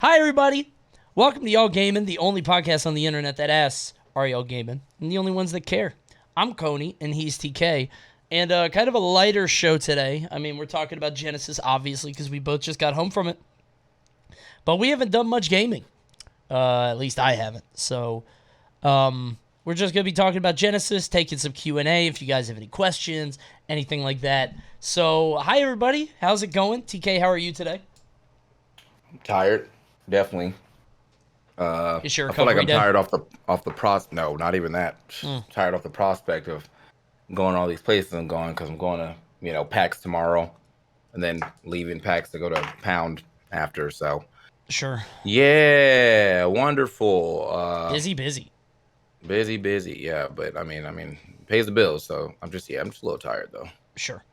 Hi, everybody. Welcome to Y'all Gaming, the only podcast on the internet that asks, are y'all gaming? And the only ones that care. I'm Coney, and he's TK. And kind of a lighter show today. I mean, we're talking about Genesis, obviously, because we both just got home from it. But we haven't done much gaming. At least I haven't. So, we're just going to be talking about Genesis, taking some Q&A if you guys have any questions, anything like that. So, hi, everybody. How's it going? TK, how are you today? Tired, definitely. Is your I feel like recovery I'm day? tired off the No, not even that. Tired off the prospect of going all these places I'm going because I'm going to PAX tomorrow, and then leaving PAX to go to Pound after. So Sure. yeah, wonderful. Busy. Busy. Yeah, but I mean, pays the bills. So I'm just a little tired though. Sure.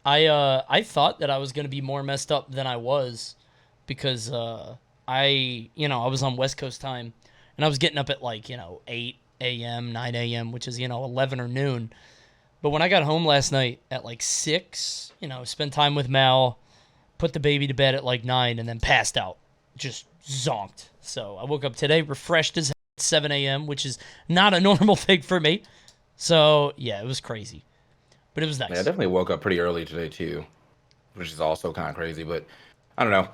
I thought that I was gonna be more messed up than I was because I was on West Coast time and I was getting up at 8 a.m., 9 a.m., which is 11 or noon. But when I got home last night at 6, spent time with Mal, put the baby to bed at 9, and then passed out, just zonked. So I woke up today refreshed as hell at 7 a.m., which is not a normal thing for me. So yeah, it was crazy, but it was Yeah, I nice. definitely woke up pretty early today too, which is also kind of crazy. But I don't know.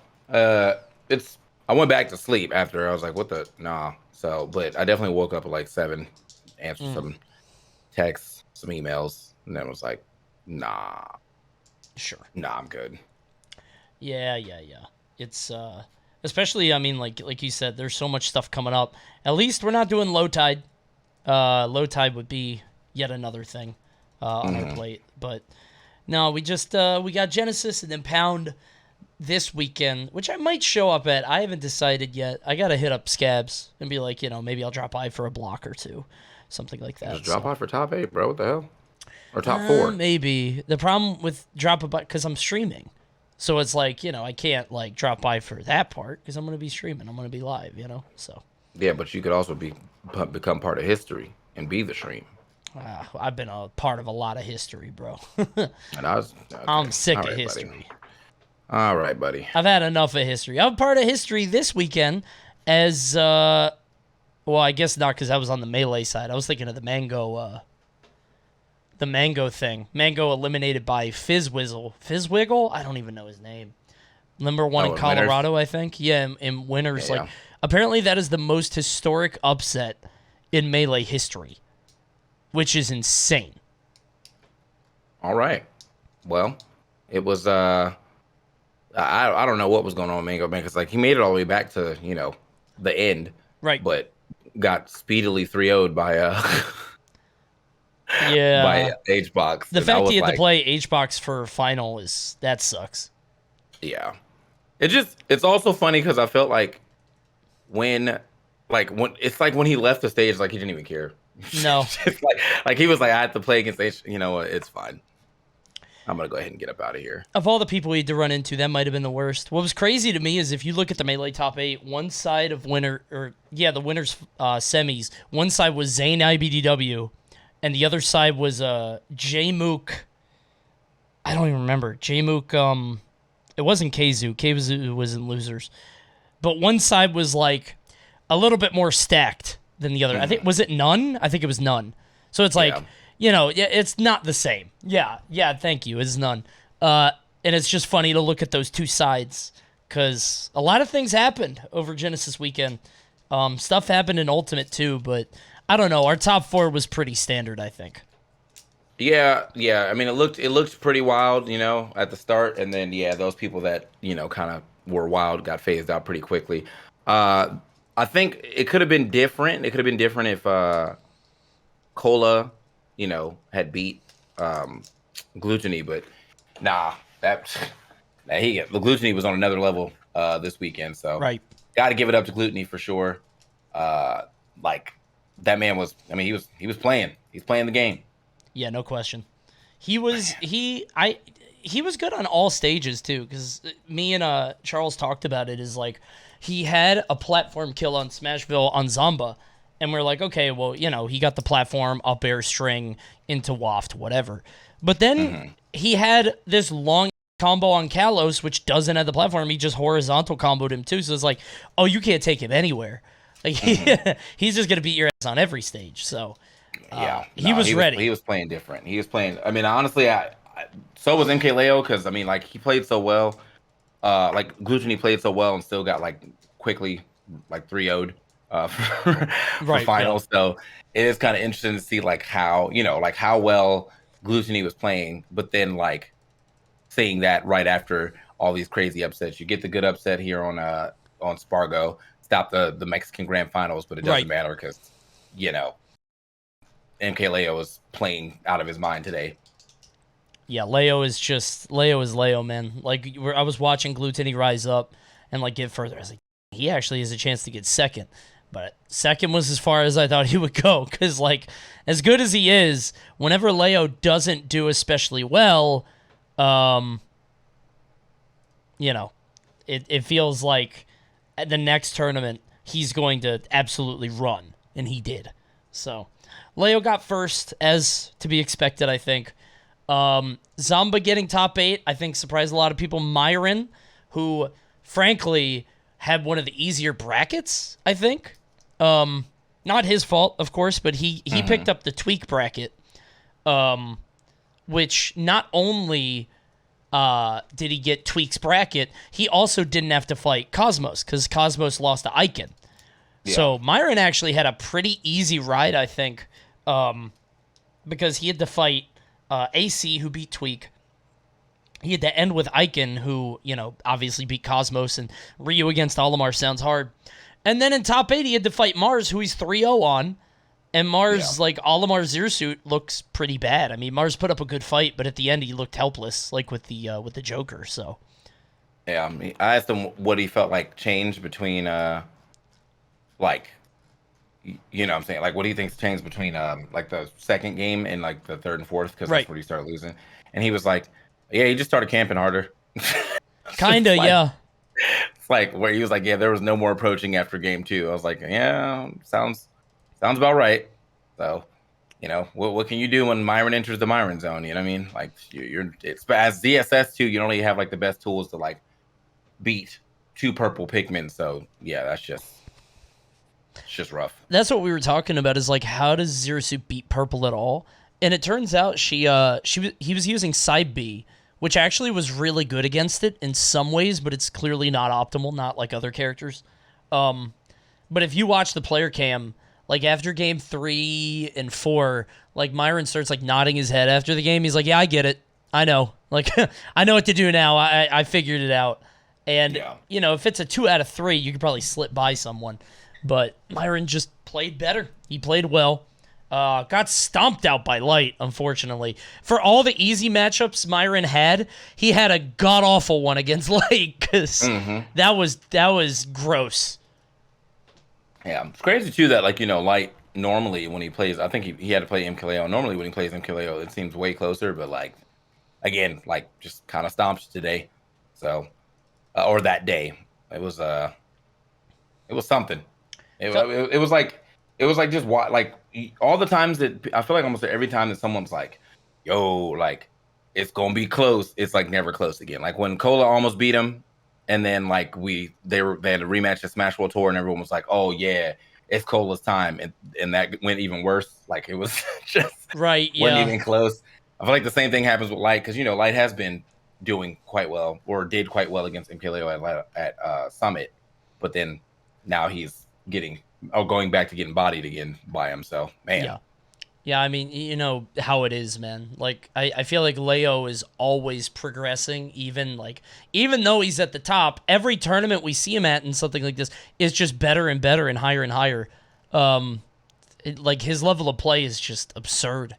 It's I went back to sleep after. I was like, what the nah. So, but I definitely woke up at like 7, answered Mm, some texts, some emails, and then was like, nah, sure. nah, I'm good. Yeah. It's especially I mean like you said, there's so much stuff coming up. At least we're not doing low tide. Low tide would be yet another thing on our Hmm. plate. But no, we got Genesis and then Pound this weekend, which I might show up at. I haven't decided yet. I gotta hit up Scabs and be like, maybe I'll drop by for a block or two, something like Just that. drop So off for top 8, bro. What the hell? Or top 4? maybe the problem with drop by because I'm streaming. So it's like, I can't drop by for that part because I'm going to be streaming. I'm going to be live. So Yeah, but you could also become part of history and be the stream. I've been a part of a lot of history, bro. And I was I'm okay. All sick of right, buddy. history. All right, buddy. I've had enough of history. I'm part of history this weekend as, well, I guess not because I was on the Melee side. I was thinking of the Mango thing. Mango eliminated by Fizzwizzle. Fizzwiggle? I don't even know his name. Number one in Oh, and winners. Colorado, I think. Yeah, in winners. Yeah. Apparently that is the most historic upset in Melee history, which is insane. All right. Well, it was I don't know what was going on with Mango Man because like he made it all the way back to the end, Right. but got speedily 3-0'd by by Yeah. HBox, The and I fact he was had to like, play H-Box for final that sucks. yeah. It's also funny because I felt like when when it's like when he left the stage, like he didn't even care. No. It's like he was like, I have to play against H. You know what? It's fine. I'm gonna go ahead and get up out of here. Of all the people he had to run into, that might have been the worst. What was crazy to me is if you look at the Melee top 8, one side of the winners semis, one side was Zane IBDW, and the other side was J-Mook. I don't even remember. J-Mook, it wasn't Kzu. Kzu was in losers. But one side was a little bit more stacked than the other. I think, Mhm. was it none? I think it was none. So it's Yeah. yeah, it's not the same. Yeah, thank you. It's none. And it's just funny to look at those two sides because a lot of things happened over Genesis weekend. Stuff happened in Ultimate too, but I don't know. Our top 4 was pretty standard, I think. Yeah. I mean, it looked pretty wild, at the start, and then yeah, those people that kind of were wild got phased out pretty quickly. Uh, I think it could have been different. It could have been different if Cola, had beat Gluttony, but nah, that the Gluttony was on another level this weekend, so Right. got to give it up to Gluttony for sure. Uh, like that man was, I mean, he was playing. He's playing the game. Yeah, no question. He was good on all stages too because me and Charles talked about it is he had a platform kill on Smashville on Zomba and we're like, okay, well, he got the platform up air string into waft whatever. But then Hmm. he had this long combo on Kalos, which doesn't have the platform. He just horizontal comboed him too. So it's like, oh, you can't take him anywhere. Like he's just gonna beat your ass on every stage. So Yeah, he no, was he ready. was playing different. He was playing. I mean, honestly, so was MKLeo because I mean, like he played so well. Like Gluttony played so well and still got like quickly like 3-0'd for Right. Yeah. finals. So it is kind of interesting to see like how like how well Gluttony was playing, but then like seeing that right after all these crazy upsets. You get the good upset here on Spargo, stop the Mexican Grand Finals, but it doesn't Right. matter because you know MKLeo was playing out of his mind today. Yeah. Leo is just Leo is Leo, man. Like I was watching Gluttony rise up and like get further. I was like, he actually has a chance to get second. But second was as far as I thought he would go. Because, like, as good as he is, whenever Leo doesn't do especially well, um, you know, it feels like at the next tournament, he's going to absolutely run. And he did. So, Leo got first, as to be expected, I think. Zamba getting top 8, I think surprised a lot of people. Myron, who, frankly, had one of the easier brackets, I think. Not his fault, of course, but he picked up the tweak bracket, which not only did he get tweak's bracket, he also didn't have to fight Cosmos because Cosmos lost to Icon. Yeah. So Myron actually had a pretty easy ride, I think, because he had to fight AC, who beat Tweak. He had to end with Icon, who, obviously beat Cosmos, and Ryu against Olimar sounds hard. And then in top 8, he had to fight Mars, who he's 3-0 on. And Mars, like, Olimar Zero Suit looks pretty bad. I mean, Mars put up a good fight, but at the end he looked helpless, like with the Joker, so. Yeah, I mean, I asked him what he felt like changed between, like, what I'm saying? Like, what do you think's changed between, like, the second game and, like, the third and fourth? Because that's where he started losing. And he was like, yeah, he just started camping harder. Kinda, like, yeah. It's like where he was like, yeah, there was no more approaching after game 2. I was like, yeah, sounds about right. So, what can you do when Myron enters the Myron zone? You know what I mean? Like it's as ZSS too. You don't really have like the best tools to like beat 2 purple Pikmin. So yeah, it's just rough. That's what we were talking about. Is like, how does Zero Suit beat purple at all? And it turns out he was using side B, which actually was really good against it in some ways, but it's clearly not optimal, not like other characters. But if you watch the player cam, like after game 3 and 4, like Myron starts like nodding his head after the game. He's like, yeah, I get it. I know. Like, I know what to do now. I figured it out. And, if it's a 2 out of 3, you could probably slip by someone. But Myron just played better. He played well. Got stomped out by Light, unfortunately. For all the easy matchups Myron had, he had a god-awful one against Light, because that was gross. Yeah, it's crazy, too, that, like, Light, normally, when he plays, I think he had to play MKLeo. Normally, when he plays MKLeo, it seems way closer, but, like, again, like, just kind of stomped today. So, or that day. It was something. It was like just like all the times that I feel like almost every time that someone's like, yo, like it's gonna be close, it's like never close again. Like when Cola almost beat him, and then like they had a rematch at Smash World Tour, and everyone was like, oh yeah, it's Cola's time, and that went even worse. Like it was just wasn't even close. I feel like the same thing happens with Light, because Light has been doing quite well, or did quite well against MKLeo at Summit, but then now he's going back to getting bodied again by him. So man, yeah. I mean, you know how it is, man. Like I feel like Leo is always progressing, even though he's at the top. Every tournament we see him at and something like this is just better and better and higher and higher. Like his level of play is just absurd.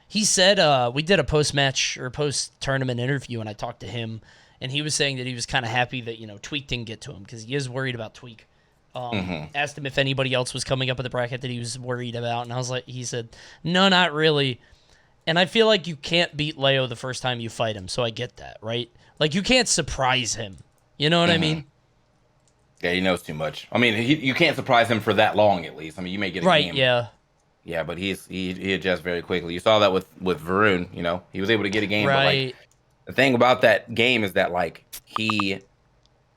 He said we did a post-match or post-tournament interview, and I talked to him, and he was saying that he was kind of happy that Tweak didn't get to him, because he is worried about Tweak. Asked him if anybody else was coming up in the bracket that he was worried about, and he said, no, not really. And I feel like you can't beat Leo the first time you fight him, so I get that, right? Like, you can't surprise him. You know what I mean? Yeah, he knows too much. I mean, you can't surprise him for that long, at least. I mean, you may get a game. Yeah, but he adjusts very quickly. You saw that with Varun, he was able to get a game, but like the thing about that game is that like he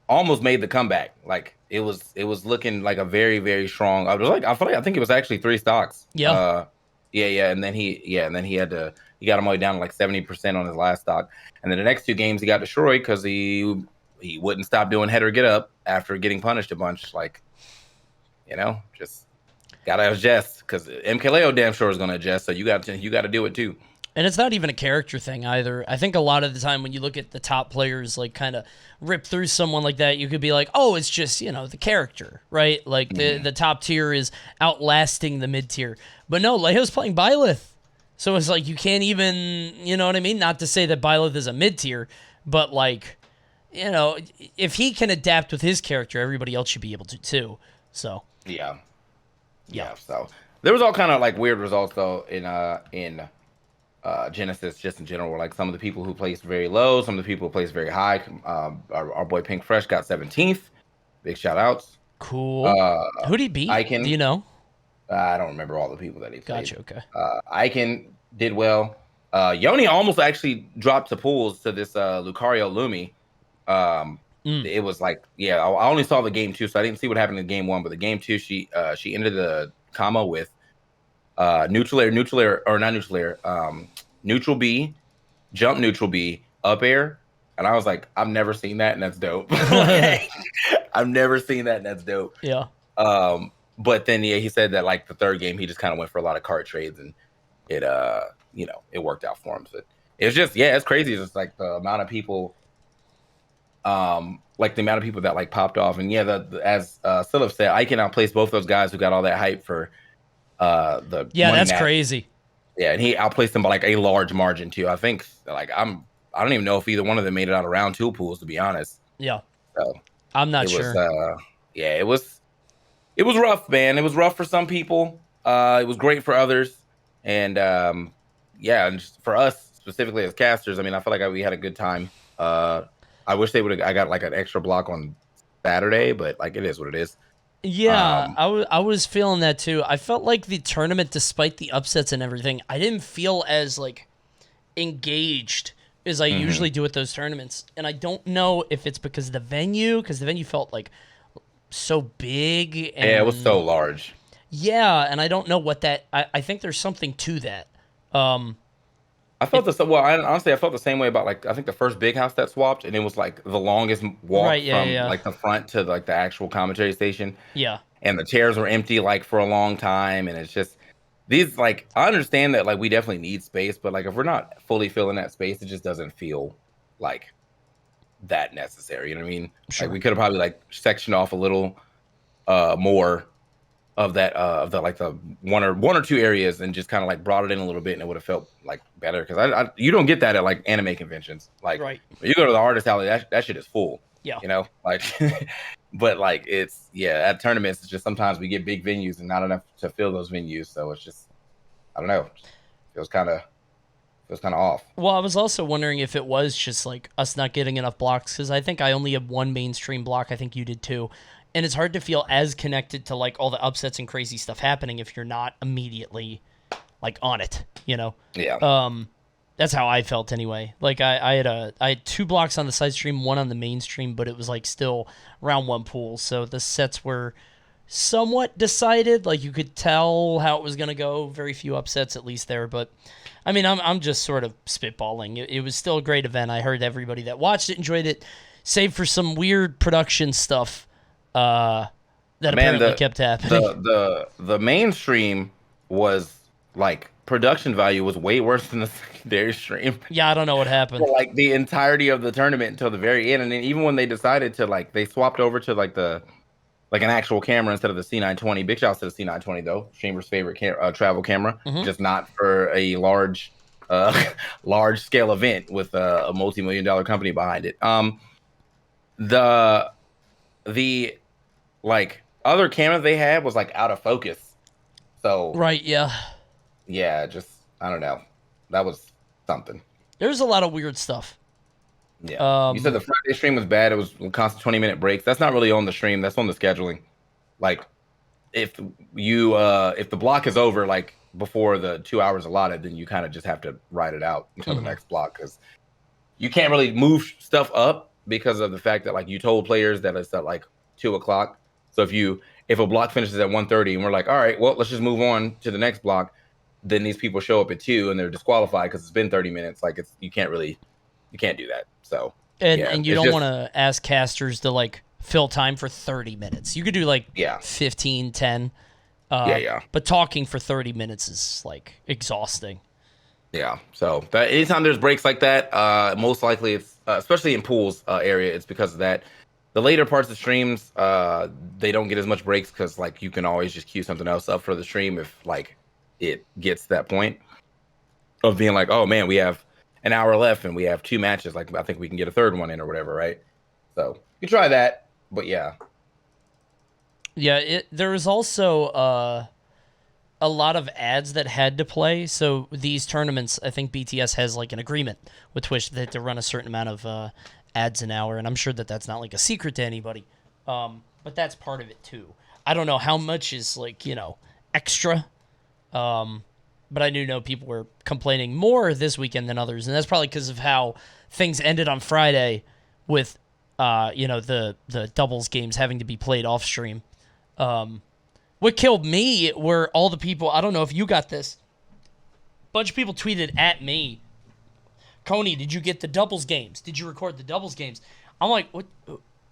almost made the comeback. Like it was looking like a very very strong. I think it was actually three stocks. Yeah. Yeah, and then he had to he got him all the way down to like 70% on his last stock, and then the next two games he got destroyed because he wouldn't stop doing header get up after getting punished a bunch. Like just gotta adjust because MKLeo damn sure is gonna adjust. So you got to do it too. And it's not even a character thing either. I think a lot of the time when you look at the top players, like kind of rip through someone like that, you could be like, oh, it's just, the character, right? Like the top tier is outlasting the mid tier. But no, Leo's playing Byleth. So it's like you can't even, you know what I mean? Not to say that Byleth is a mid tier, but like, if he can adapt with his character, everybody else should be able to too. So Yeah. yeah. Yeah. So there was all kind of like weird results though in Genesis just in general. Where like some of the people who placed very low, some of the people who placed very high. Our boy Pink Fresh got 17th. Big shout outs. Cool. Who'd he beat? Icon. Do you know? I don't remember all the people that he played. Gotcha. Okay. Icon did well. Yoni almost actually dropped to pools to this Lucario Lumi. It was like, yeah, I only saw the game two, so I didn't see what happened in game one. But the game two, she ended the combo with neutral air, or not neutral air, neutral B, jump neutral B, up air. And I was like, I've never seen that, and that's dope. I've never seen that, and that's dope. Yeah. But then he said that like the third game, he just kind of went for a lot of card trades, and it it worked out for him. So it's just, yeah, it's crazy. It's just like the amount of people that like popped off. And yeah, as Silip said, I can outplace both those guys who got all that hype for the that's crazy. Yeah, and he outplaced them by like a large margin too. I think like I don't even know if either one of them made it out of round two pools, to be honest. Yeah. So I'm not sure. Yeah, it was rough, man. It was rough for some people. It was great for others. And yeah, and just for us specifically as casters, I mean, I feel like we had a good time. I wish I got like an extra block on Saturday, but like it is what it is. Yeah, I was feeling that too. I felt like the tournament, despite the upsets and everything, I didn't feel as like engaged as I usually do at those tournaments. And I don't know if it's because of the venue, felt like so big. And, yeah, it was so large. Yeah, and I don't know what that. I think there's something to that. I felt honestly, I felt the same way about like I think the first big house that swapped, and it was like the longest walk from like the front to like the actual commentary station. Yeah, and the chairs were empty like for a long time, and it's just these like I understand that like we definitely need space, but like if we're not fully filling that space, it just doesn't feel like that necessary. You know what I mean? Sure. Like we could have probably like sectioned off a little more of that of the like the one or two areas and just kind of like brought it in a little bit, and it would have felt like better because I you don't get that at like anime conventions. Like right. When you go to the artist alley, that shit is full. Yeah, like but like it's at tournaments it's just sometimes we get big venues and not enough to fill those venues, so it's just I don't know, feels kind of off. Well, I was also wondering if it was just like us not getting enough blocks, because I think I only have one mainstream block. I think you did too. And it's hard to feel as connected to like all the upsets and crazy stuff happening if you're not immediately like on it, Yeah. That's how I felt anyway. Like I had two blocks on the side stream, one on the main stream, but it was like still round one pool. So the sets were somewhat decided. Like you could tell how it was going to go. Very few upsets at least there. But I mean, I'm just sort of spitballing. It was still a great event. I heard everybody that watched it enjoyed it, save for some weird production stuff that apparently kept happening. The mainstream was like production value was way worse than the secondary stream. Yeah, I don't know what happened. For like the entirety of the tournament until the very end, and then even when they decided to like they swapped over to like an actual camera instead of the C920. Big shouts to the C920 though, Chambers' favorite travel camera, just not for a large scale event with a multi-million-dollar company behind it. The like other camera they had was like out of focus. So right, yeah, just I don't know. That was something. There's a lot of weird stuff. Yeah. You said the Friday stream was bad. It was constant 20-minute breaks. That's not really on the stream. That's on the scheduling. Like if the block is over like before the 2 hours allotted, then you kind of just have to ride it out until the next block, because you can't really move stuff up because of the fact that like you told players that it's at like 2 o'clock. So if a block finishes at 1:30 and we're like, all right, well, let's just move on to the next block, then these people show up at 2 and they're disqualified because it's been 30 minutes. Like you can't do that. So yeah, And you it's don't want just to ask casters to like fill time for 30 minutes. You could do like yeah, 15, 10. yeah. But talking for 30 minutes is like exhausting. Yeah. So that anytime there's breaks like that, most likely it's especially in pools area, it's because of that. The later parts of streams, they don't get as much breaks because like you can always just queue something else up for the stream if like it gets to that point of being like, oh man, we have an hour left and we have 2 matches. Like I think we can get a third one in or whatever, right? So you try that, but yeah, Yeah, there was also a lot of ads that had to play. So these tournaments, I think BTS has like an agreement with Twitch that to run a certain amount of ads an hour, and I'm sure that that's not like a secret to anybody. But that's part of it too. I don't know how much is like extra, but I do know people were complaining more this weekend than others, and that's probably because of how things ended on Friday with the doubles games having to be played off stream. What killed me were all the people. I don't know if you got this. A bunch of people tweeted at me, Coney, did you get the doubles games? Did you record the doubles games? I'm like, what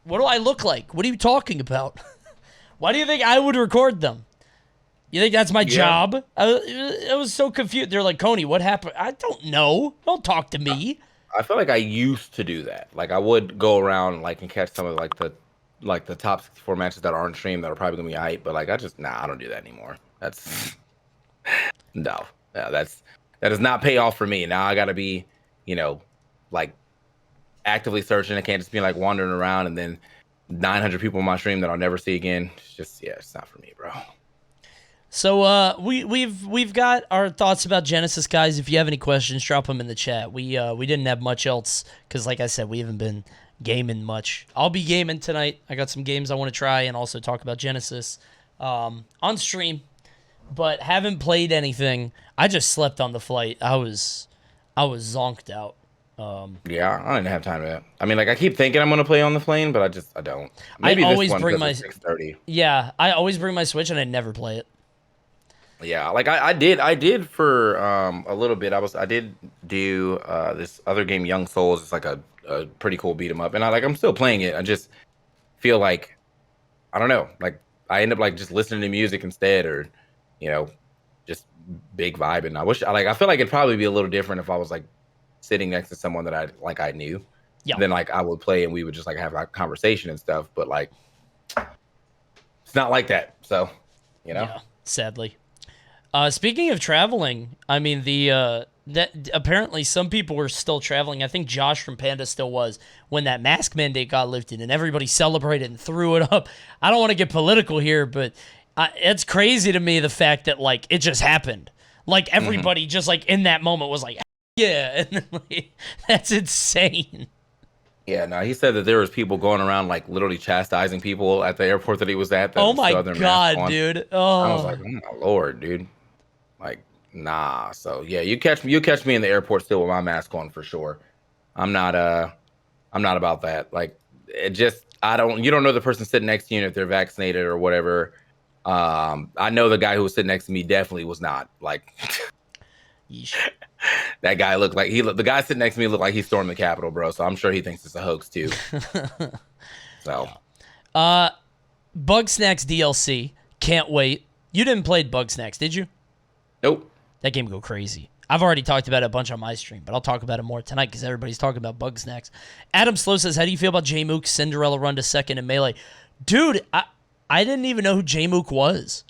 do I look like? What are you talking about? Why do you think I would record them? You think that's my job? I was so confused. They're like, Coney, what happened? I don't know. Don't talk to me. I feel like I used to do that. Like I would go around like and catch some of the top 64 matches that aren't streamed that are probably gonna be hype, but like I don't do that anymore. That's no, that does not pay off for me. Now I gotta be, like actively searching. I can't just be like wandering around and then 900 people on my stream that I'll never see again. It's just it's not for me, bro. So we've got our thoughts about Genesis, guys. If you have any questions, drop them in the chat. We didn't have much else because, like I said, we haven't been gaming much. I'll be gaming tonight. I got some games I want to try and also talk about Genesis on stream, but haven't played anything. I just slept on the flight. I was zonked out. Yeah, I didn't have time to that. I mean, like I keep thinking I'm gonna play on the plane, but I don't. Maybe I this always one bring because my it's 6:30. yeah. I always bring my Switch and I never play it. Yeah, like I did for a little bit. I did do this other game, Young Souls. It's like a pretty cool beat 'em up, and I'm still playing it. I just feel like I don't know, like I end up like just listening to music instead, or you know, just big vibing. I feel like it'd probably be a little different if I was like sitting next to someone that I knew. Yeah. Then like I would play and we would just like have a conversation and stuff. But like it's not like that. So Yeah, sadly. Speaking of traveling, I mean that apparently some people were still traveling. I think Josh from Panda still was when that mask mandate got lifted, and everybody celebrated and threw it up. I don't want to get political here, but it's crazy to me the fact that like it just happened. Like everybody just like in that moment was like, yeah, and then, like, that's insane. Yeah, no, he said that there was people going around like literally chastising people at the airport that he was at. That Oh still my had their mask god, on. dude. I was Oh. like, oh my lord, dude. Like, nah. So yeah, you catch me in the airport still with my mask on for sure. I'm not I'm not about that. Like it just you don't know the person sitting next to you and if they're vaccinated or whatever. I know the guy who was sitting next to me definitely was not. Like Yeesh. that guy looked like the guy sitting next to me looked like he stormed the Capitol, bro. So I'm sure he thinks it's a hoax too. So Bug Snacks DLC. Can't wait. You didn't play Bug Snacks, did you? nope. That game go crazy. I've already talked about it a bunch on my stream, but I'll talk about it more tonight because everybody's talking about Bug Snacks. Adam Slow says, how do you feel about J-Mook's Cinderella run to second in Melee? Dude, I didn't even know who J-Mook was.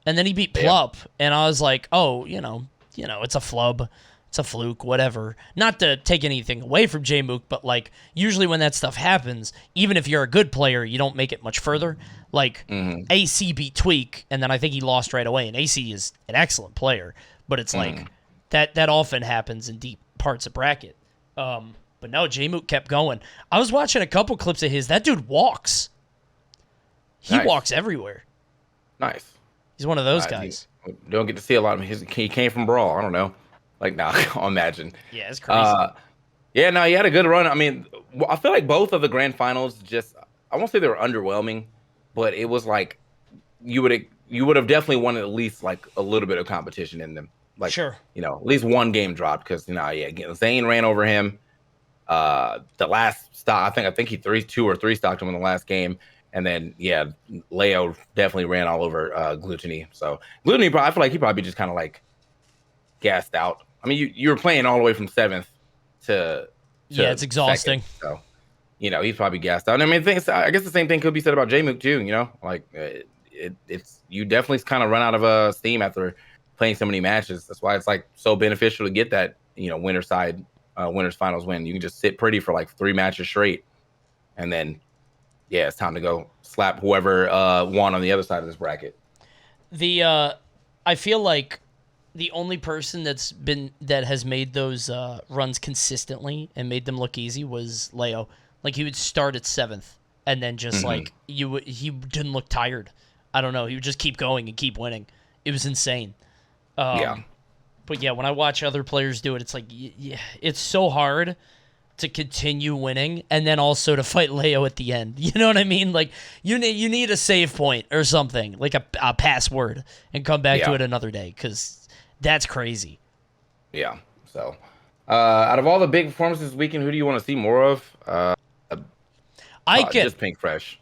And then he beat Plup, and I was like, oh, it's a flub. It's a fluke, whatever. Not to take anything away from J-Mook, but like usually when that stuff happens, even if you're a good player, you don't make it much further. Like AC beat Tweak, and then I think he lost right away. And AC is an excellent player, but it's like that often happens in deep parts of bracket. But no, J-Mook kept going. I was watching a couple clips of his. That dude walks. He walks everywhere. Nice. He's one of those guys. Don't get to see a lot of him. He came from Brawl. I don't know. Like, nah, I'll imagine. Yeah, it's crazy. Yeah, no, he had a good run. I mean, I feel like both of the grand finals just I won't say they were underwhelming, but it was like you would have definitely wanted at least like a little bit of competition in them. Like, Sure. at least one game dropped because Zayn ran over him. The last stock, I think he two or three stocked him in the last game. And then Leo definitely ran all over Gluttony. So Gluttony, I feel like he probably just kind of like gassed out. I mean, you were playing all the way from seventh to Yeah, it's second, exhausting. so he's probably gassed out. And I mean, I guess the same thing could be said about J-Mook too. Like it's you definitely kind of run out of steam after playing so many matches. That's why it's like so beneficial to get that winner side winners finals win. You can just sit pretty for like 3 matches straight, and then it's time to go slap whoever won on the other side of this bracket. I feel like the only person that has made those runs consistently and made them look easy was Leo. Like he would start at 7th and then just like he didn't look tired. I don't know. He would just keep going and keep winning. It was insane. Yeah. But yeah, when I watch other players do it, it's like it's so hard to continue winning and then also to fight Leo at the end. You know what I mean? Like you need a save point or something, like a password, and come back to it another day because that's crazy. Yeah. So, out of all the big performances this weekend, who do you want to see more of? Just Pink Fresh.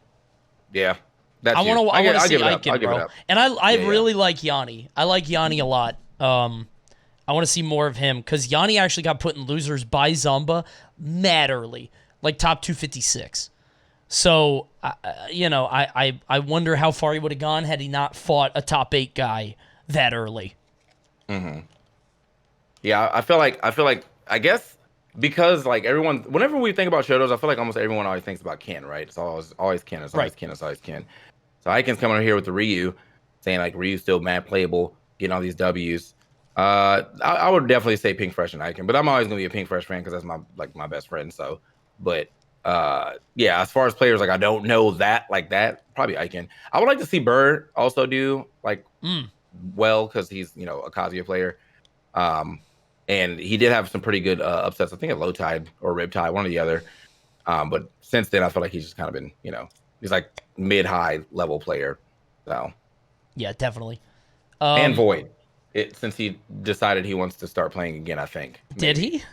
Yeah. I want to see Icon, bro. And I really like Yanni. I like Yanni a lot. I want to see more of him because Yanni actually got put in losers by Zumba mad early, like top 256. So, I wonder how far he would have gone had he not fought a top 8 guy that early. Mm-hmm. Yeah, I feel like I guess because like everyone, whenever we think about Shotos, I feel like almost everyone always thinks about Ken, right? It's always Ken. It's always Ken. It's always Ken. So Iken's coming over here with the Ryu, saying like Ryu's still mad playable, getting all these W's. I would definitely say Pink Fresh and Iken, but I'm always gonna be a Pink Fresh fan because that's my best friend. So, but as far as players, like I don't know that probably Iken. I would like to see Bird also do like well because he's a Kazuya player. And he did have some pretty good upsets. I think at Low Tide or Riptide, one or the other. But since then, I feel like he's just kind of been he's like mid-high level player. So yeah, definitely. And Void, since he decided he wants to start playing again, I think. Did he? He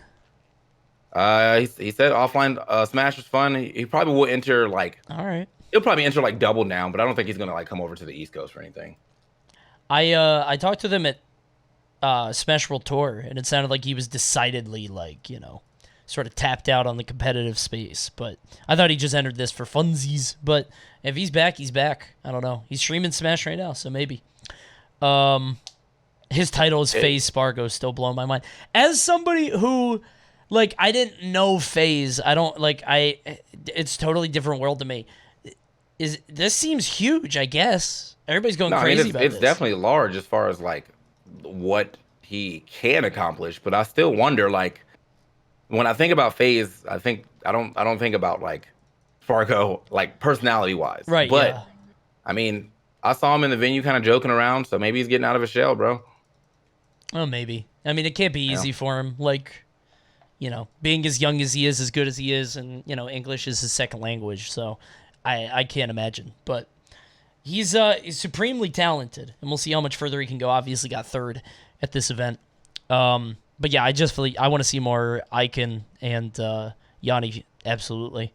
said offline Smash was fun. He probably will enter like. All right. He'll probably enter like Double Down, but I don't think he's gonna like come over to the East Coast or anything. I talked to them at Smash World Tour, and it sounded like he was decidedly like sort of tapped out on the competitive space. But I thought he just entered this for funsies. But if he's back, he's back. I don't know. He's streaming Smash right now, so maybe. His title is FaZe Spargo, still blowing my mind. As somebody who, like, I didn't know FaZe. I don't, like, it's totally different world to me. This seems huge, I guess. Everybody's going crazy about this. It's definitely large as far as, like, what he can accomplish. But I still wonder, like, when I think about FaZe, I don't think about, like, Fargo, like, personality-wise. Right, but, yeah. I mean, I saw him in the venue kind of joking around, so maybe he's getting out of his shell, bro. Oh, maybe. I mean, it can't be easy for him. Like, being as young as he is, as good as he is, and, English is his second language, so I can't imagine. But he's supremely talented, and we'll see how much further he can go. Obviously got third at this event. But yeah, I want to see more Iken and Yanni, absolutely.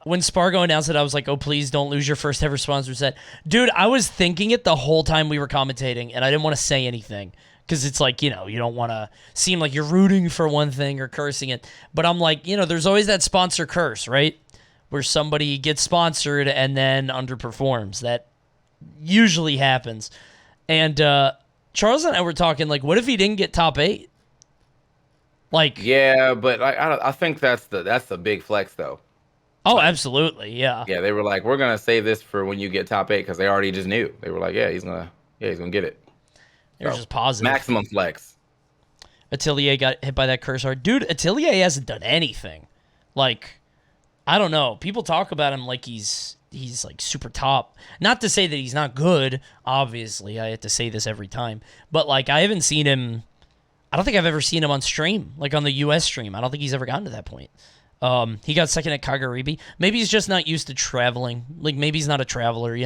When Spargo announced it, I was like, oh, please don't lose your first ever sponsor set. Dude, I was thinking it the whole time we were commentating, and I didn't want to say anything. Because it's like, you don't want to seem like you're rooting for one thing or cursing it. But I'm like, there's always that sponsor curse, right? Where somebody gets sponsored and then underperforms. That usually happens. And Charles and I were talking, like, what if he didn't get top 8? Like, yeah, but I think that's the big flex, though. Oh, absolutely, yeah. Yeah, they were like, we're gonna save this for when you get top 8 because they already just knew. They were like, he's gonna get it. They're just positive. Maximum flex. Atelier got hit by that curse hard. Dude, Atelier hasn't done anything. Like, I don't know. People talk about him like he's like super top. Not to say that he's not good, obviously. I have to say this every time. But like I haven't seen him I don't think I've ever seen him on stream, like on the U.S. stream. I don't think he's ever gotten to that point. He got second at Kagaribi. Maybe he's just not used to traveling. Like maybe he's not a traveler.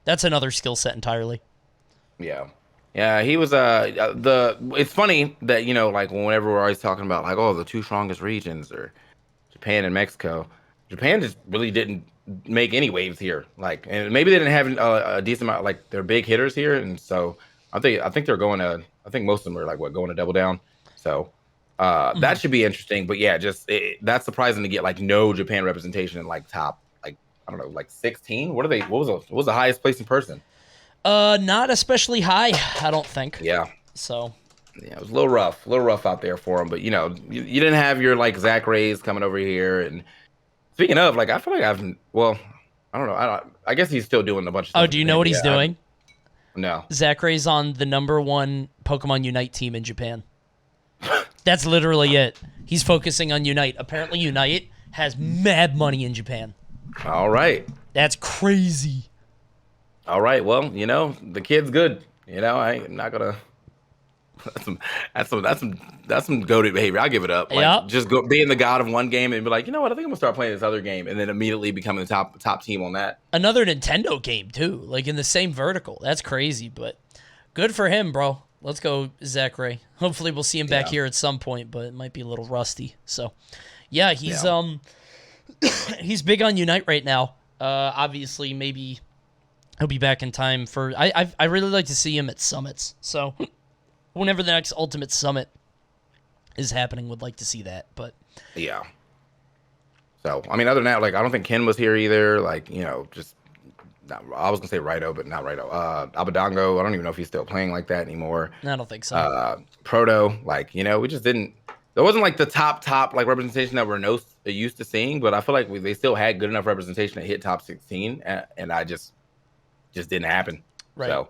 That's another skill set entirely. Yeah. Yeah, he was the it's funny that like whenever we're always talking about like, oh, the two strongest regions or Japan and Mexico. Japan just really didn't make any waves here. Like, and maybe they didn't have a decent amount. Like, they're big hitters here, and so I think they're going to. I think most of them are like going to double down. So Mhm. that should be interesting. But yeah, just that's surprising to get like no Japan representation in like top like I don't know like 16. What are they? What was the highest place in person? Not especially high, I don't think. Yeah. So, Yeah, it was a little rough out there for him. But you didn't have your like Zach Rays coming over here. And speaking of, like, I feel like well, I don't know. I guess he's still doing a bunch of oh, stuff in do you know Japan. what But he's yeah, doing? no. Zakray's on the #1 Pokemon Unite team in Japan. That's literally it. He's focusing on Unite. Apparently, Unite has mad money in Japan. All right. That's crazy. All right. Well, the kid's good. I'm not gonna. That's some. That's some goated behavior. I'll give it up. Like Yep. just go being the god of one game and be like, you know what? I think I'm gonna start playing this other game, and then immediately becoming the top team on that. Another Nintendo game, too. Like in the same vertical. That's crazy, but good for him, bro. Let's go, Zachary. Hopefully, we'll see him back Yeah. here at some point, but it might be a little rusty. So, yeah, he's Yeah. he's big on Unite right now. Obviously, maybe he'll be back in time for. I really like to see him at summits. So, whenever the next Ultimate Summit is happening, would like to see that. But Yeah. So I mean, other than that, like I don't think Ken was here either. Like just not, I was gonna say Righto, but not Righto. Abadango, I don't even know if he's still playing like that anymore. I don't think so. Proto, like we just didn't. There wasn't like the top like representation that we're used to seeing, but I feel like they still had good enough representation to hit top 16, and I just didn't happen. Right. So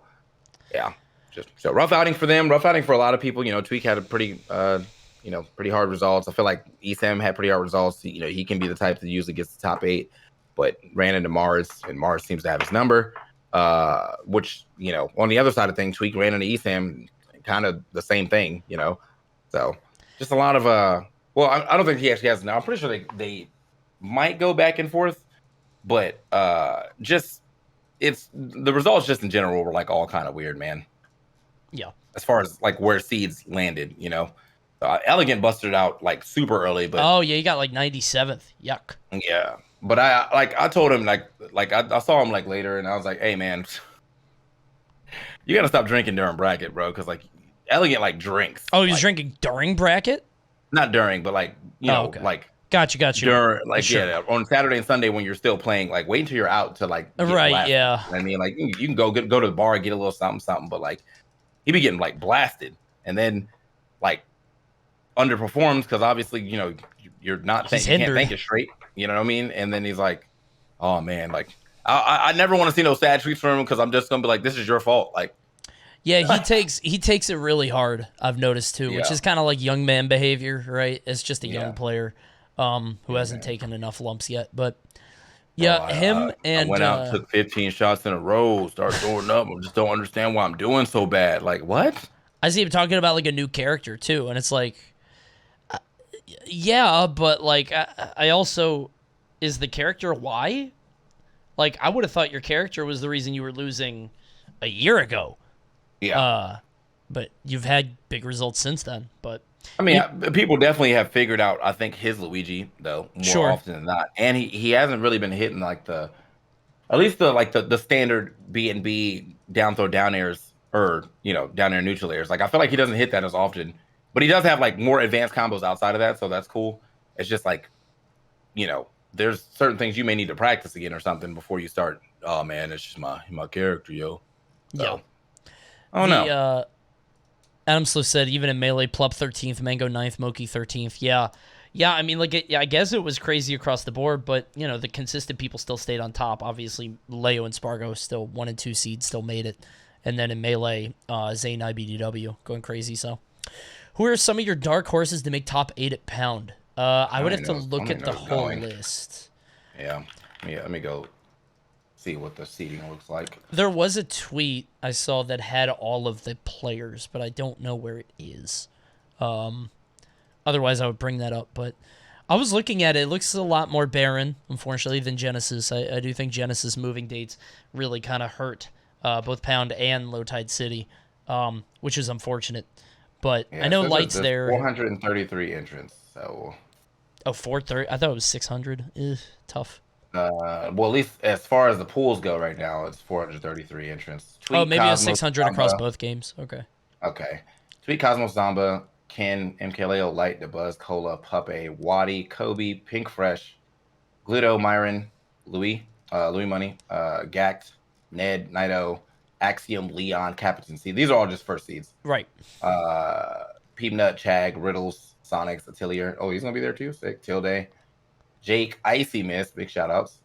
yeah, just so rough outing for them. Rough outing for a lot of people. Tweak had a pretty hard results. I feel like Esam had pretty hard results. He can be the type that usually gets the top 8, but ran into Mars, and Mars seems to have his number. Which on the other side of things, Tweak ran into Esam, kind of the same thing. So just a lot of Well, I don't think he actually has now. I'm pretty sure they might go back and forth, but just it's the results just in general were like all kind of weird, man. Yeah. As far as like where seeds landed. Elegant busted out like super early, but Oh yeah, you got like 97th. Yuck. yeah. But I told him like I saw him like later, and I was like, hey man, you gotta stop drinking during bracket, bro, because like Elegant like drinks. Oh, he was like, drinking during bracket. not during, but like Okay. like Got you. during like Sure. yeah on Saturday and Sunday when you're still playing. Like wait until you're out to like get Right. blasted. Yeah. I mean, like you can go to the bar and get a little something, but like he be getting like blasted, and then like underperforms because obviously you're not He's you can't hindered. think it straight. You know what I mean? And then he's like, oh man, like I never want to see no sad tweets from him because I'm just gonna be like, this is your fault. Like Yeah, he takes it really hard. I've noticed too, which Yeah. is kind of like young man behavior, right? It's just a Yeah. young player, who hasn't man. taken enough lumps yet. But Bro, yeah, him I and went out, took 15 shots in a row, started throwing up. I just don't understand why I'm doing so bad. Like what? I see him talking about like a new character too, and it's like, yeah, but like I also is the character why? Like I would have thought your character was the reason you were losing a year ago. Yeah. But you've had big results since then. But I mean, people definitely have figured out, I think, his Luigi though more Sure. often than not, and he hasn't really been hitting like at least the standard B and B down throw down airs or down air neutral airs. Like I feel like he doesn't hit that as often, but he does have like more advanced combos outside of that, so that's cool. It's just like there's certain things you may need to practice again or something before you start. Oh man, it's just my character, yo. So, yeah. I don't know. Adam Slow said even in Melee, Plup 13th, Mango 9th, Moki 13th. Yeah. Yeah, I mean, like, I guess it was crazy across the board, but, the consistent people still stayed on top. Obviously, Leo and Spargo still 1 and 2 seeds, still made it. And then in Melee, Zane IBDW going crazy. So, who are some of your dark horses to make top 8 at Pound? I would have to look at the whole list. Yeah. Let me go see what the seating looks like. There was a tweet I saw that had all of the players, but I don't know where it is. Otherwise, I would bring that up. But I was looking at it. It looks a lot more barren, unfortunately, than Genesis. I do think Genesis moving dates really kind of hurt both Pound and Low Tide City, which is unfortunate. But Yeah, I it know says Light's there's there. 433 entrants. So, Oh, 430. I thought it was 600. Tough. well, at least as far as the pools go right now, it's 433 entrants. Oh, Tweet maybe it was Cosmos 600 across Samba. both games. Okay. Okay. Tweet Cosmos Samba, Ken, MKLeo, Light, DeBuzz, Cola, Puppe, Waddy, Kobe, Pink Fresh, Gluto, Myron, Louis Money, Gact, Ned, Nido, Axiom, Leon, Capitan C. These are all just first seeds. Right. Uh, Peanut, Chag, Riddles, Sonics, Atelier. Oh, he's gonna be there too. Sick. Tilde, Jake, Icy Miss. Big shout outs.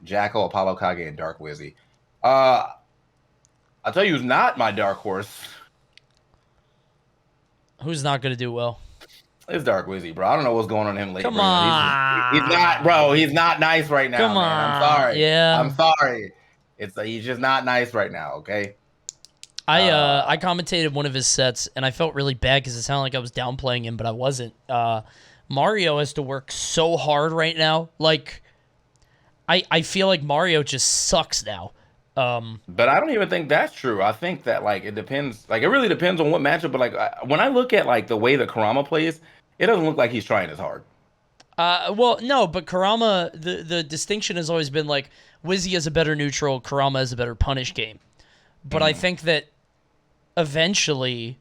Jackal, Apollo Kage, and Dark Wizzy. I'll tell you who's not my dark horse. Who's not going to do well? It's Dark Wizzy, bro. I don't know what's going on in him lately. Come He's not, bro. on. He's not nice right now, Come man. I'm on. sorry. Yeah. I'm sorry. He's just not nice right now. Okay. I commentated one of his sets, and I felt really bad because it sounded like I was downplaying him, but I wasn't. Mario has to work so hard right now. Like, I feel like Mario just sucks now. But I don't even think that's true. I think that like it depends. Like it really depends on what matchup. But like when I look at like the way that Karama plays, it doesn't look like he's trying as hard. Well, no, but Karama, the distinction has always been like Wizzy has a better neutral, Karama has a better punish game. But I think that eventually,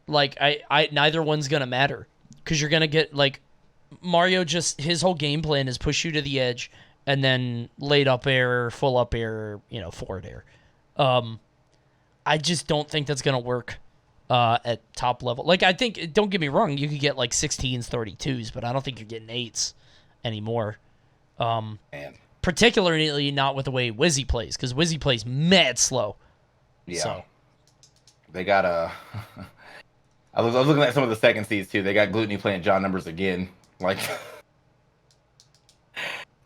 like I neither one's gonna matter because you're gonna get like Mario. Just his whole game plan is push you to the edge and then late up air, full up air, forward air. I just don't think that's gonna work at top level. Like I think, don't get me wrong, you could get like 16s, 32s, but I don't think you're getting 8s anymore. Man. Particularly not with the way Wizzy plays, because Wizzy plays mad slow. Yeah. So. They got I was looking at some of the second seeds too. They got Gluttony playing John Numbers again. Like,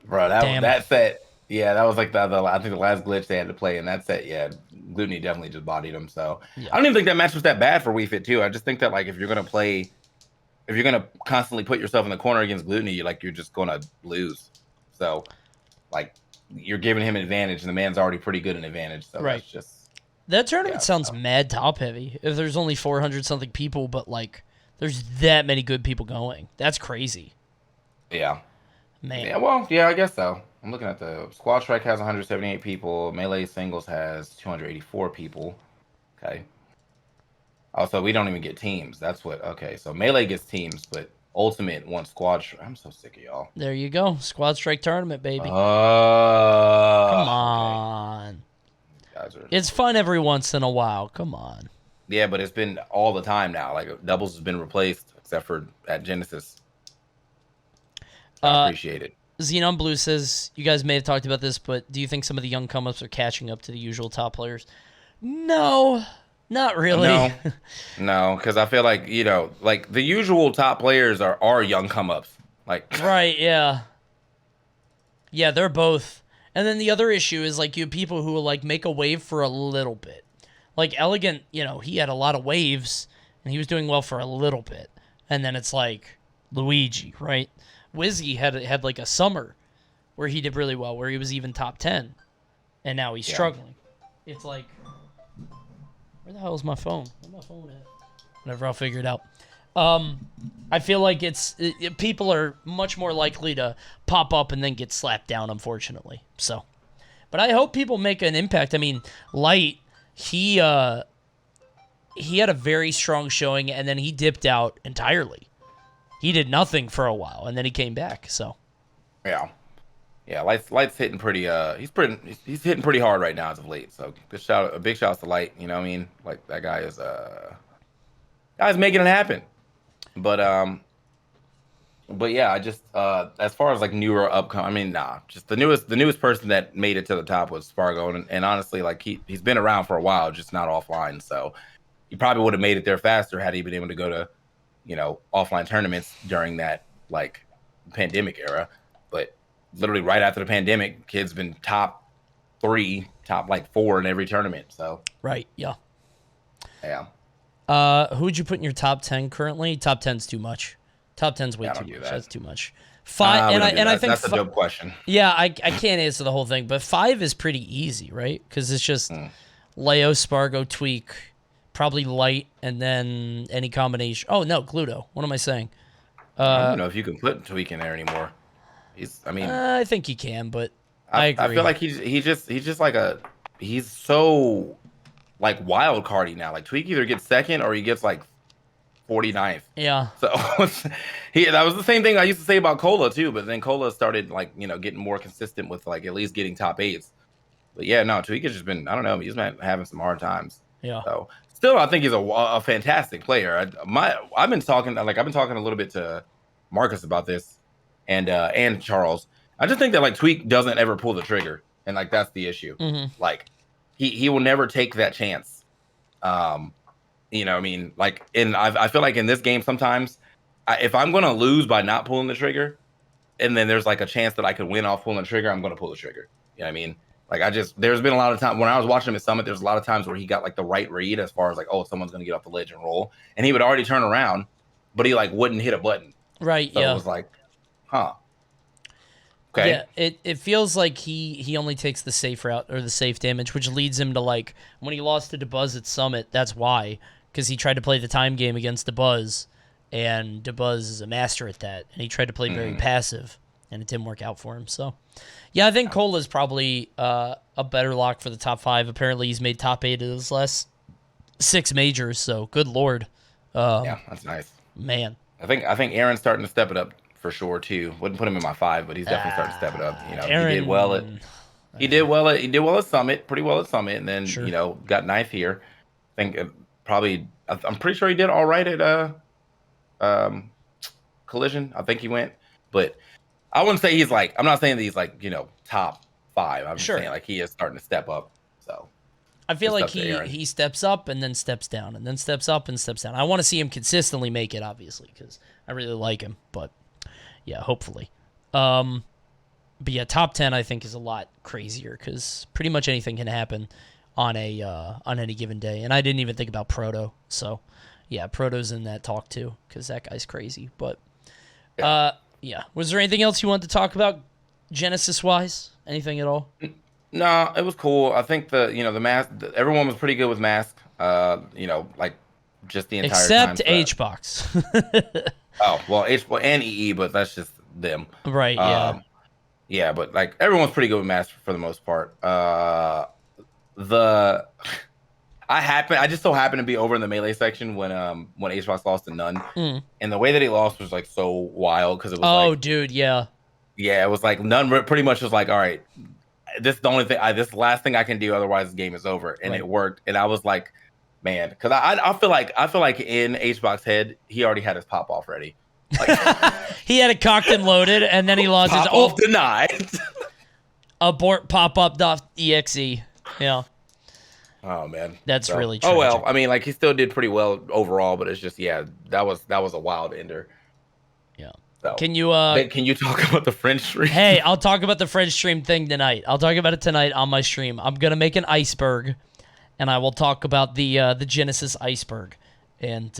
bro, that set. Yeah, that was like the I think the last glitch they had to play in that set. Yeah, Gluttony definitely just bodied him. So Yeah. I don't even think that match was that bad for Wii Fit too. I just think that like if you're gonna constantly put yourself in the corner against Gluttony, you're just gonna lose. So like you're giving him an advantage, and the man's already pretty good in advantage. So Right. that's just. That tournament sounds mad top heavy. If there's only 400 something people, but like there's that many good people going. That's crazy. Yeah. Man. Yeah, well, yeah, I guess so. I'm looking at the Squad Strike has 178 people. Melee Singles has 284 people. Okay. Also, we don't even get teams. That's what. Okay, so Melee gets teams, but Ultimate wants Squad Strike. I'm so sick of y'all. There you go. Squad Strike tournament, baby. Come on. Okay. It's fun every once in a while. Come on. Yeah, but it's been all the time now. Like doubles has been replaced, except for at Genesis. I appreciate it. Xenon Blue says, you guys may have talked about this, but do you think some of the young come-ups are catching up to the usual top players? No, not really. No, because I feel like, like the usual top players are young come-ups. Like Right, yeah. Yeah, they're both. And then the other issue is, like, you have people who will, like, make a wave for a little bit. Like, Elegant, he had a lot of waves, and he was doing well for a little bit. And then it's like Luigi, right? Wizzy had like a summer where he did really well, where he was even top 10, and now he's struggling. It's like, where the hell is my phone? Where's my phone at? Whatever, I'll figure it out. I feel like people are much more likely to pop up and then get slapped down, unfortunately. So, but I hope people make an impact. I mean, Light, he had a very strong showing, and then he dipped out entirely. He did nothing for a while, and then he came back. So, yeah, Light's hitting pretty. He's hitting pretty hard right now as of late. So a big shout out to Light. You know what I mean? Like that guy is guy's making it happen. But yeah, I just as far as like newer upcoming, I mean, just the newest person that made it to the top was Spargo, and honestly, like he's been around for a while, just not offline. So he probably would have made it there faster had he been able to go to offline tournaments during that like pandemic era. But literally right after the pandemic, kid's been top 3, top like 4 in every tournament. So right, yeah. Who'd you put in your top 10 currently? Top 10's too much. Top 10's way Yeah, I too don't do much. that. That's too much. Five, We don't do and I that. think That's a dope question. yeah, I can't answer the whole thing, but 5 is pretty easy, right? Because it's just Leo, Spargo, Tweak, probably Light, and then any combination. Oh no, Gluto. What am I saying? I don't even know if you can put Tweak in there anymore. I mean, I think you can, but I I feel agree. like he's just like he's so like wild cardy now. Like Tweak either gets second or he gets like 49th. Yeah. So that was the same thing I used to say about Cola too, but then Cola started like, getting more consistent with like at least getting top eights. But yeah, no, Tweak has just been, I don't know, he's been having some hard times. Yeah. So still I think he's a fantastic player. I've been talking a little bit to Marcus about this and Charles. I just think that like Tweak doesn't ever pull the trigger, and like that's the issue. Like he will never take that chance. I mean, like, and I feel like in this game sometimes, if I'm going to lose by not pulling the trigger, and then there's like a chance that I could win off pulling the trigger, I'm going to pull the trigger. You know what I mean? Like there's been a lot of time when I was watching him at Summit, there's a lot of times where he got like the right read as far as like, oh, someone's going to get off the ledge and roll, and he would already turn around, but he like wouldn't hit a button. Right. So yeah. it was like, huh. Okay. Yeah, it feels like he only takes the safe route or the safe damage, which leads him to like when he lost to DeBuzz at Summit. That's why, because he tried to play the time game against DeBuzz, and DeBuzz is a master at that, and he tried to play very passive, and it didn't work out for him. So, yeah, I think Cola is probably a better lock for the top 5. Apparently, he's made top 8 of his last 6 majors. So, good lord. Yeah, that's nice. Man, I think Aaron's starting to step it up for sure too. Wouldn't put him in my 5, but he's definitely starting to step it up. Aaron, he did well at Summit, pretty well at Summit, and then Sure. got ninth here. I think I'm pretty sure he did all right at Collision. I think he went, but I wouldn't say he's like. I'm not saying that he's like top 5. I'm just Sure. saying like he is starting to step up. So I feel Just like up to Aaron. he steps up and then steps down and then steps up and steps down. I want to see him consistently make it, obviously, because I really like him. But yeah, hopefully. But yeah, top 10 I think is a lot crazier because pretty much anything can happen on any given day. And I didn't even think about Proto, so yeah, Proto's in that talk too because that guy's crazy. But yeah, was there anything else you wanted to talk about Genesis wise? Anything at all? No, it was cool. I think the mask. Everyone was pretty good with mask. Like just the entire time. Except HBox. Oh well, and EE, but that's just them. Right. Yeah. Yeah, but like everyone's pretty good with mask for the most part. I just so happened to be over in the melee section when HBox lost to None, and the way that he lost was like so wild because it was dude, yeah. Yeah, it was like None pretty much was like, all right, this is the only thing. This is the last thing I can do. Otherwise, the game is over. And It worked. And I was like, man, because I feel like in HBox head, he already had his pop off ready. Like, he had it cocked and loaded, and then he lost his off denied. Abort pop-up.exe. Yeah. Oh man, that's really tragic. Oh well, I mean, like he still did pretty well overall, but it's just that was a wild ender. Yeah. So, can you talk about the French stream? Hey, I'll talk about the French stream thing tonight. I'll talk about it tonight on my stream. I'm gonna make an iceberg, and I will talk about the Genesis iceberg, and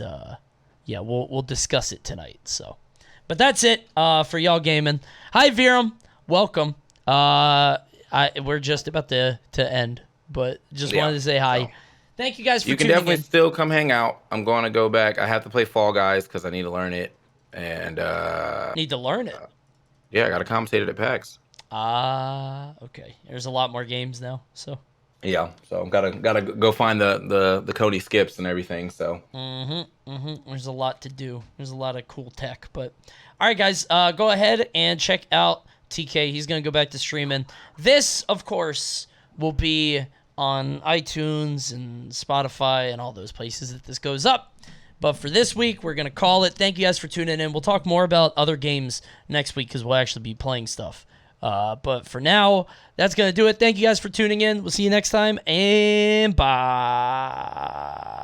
yeah, we'll discuss it tonight. So, but that's it for y'all gaming. Hi Viram, welcome. We're just about to end, but just wanted to say hi. So. Thank you guys for tuning in. You can definitely still come hang out. I'm going to go back. I have to play Fall Guys because I need to learn it. And need to learn it. Yeah, I got to commentate it at PAX. Okay. There's a lot more games now, so. Yeah, so gotta go find the Coney skips and everything. So. There's a lot to do. There's a lot of cool tech, but all right, guys, go ahead and check out TK. He's gonna go back to streaming. This, of course, will be on iTunes and Spotify and all those places that this goes up. But for this week, we're going to call it. Thank you guys for tuning in. We'll talk more about other games next week because we'll actually be playing stuff. But for now, that's going to do it. Thank you guys for tuning in. We'll see you next time, and bye.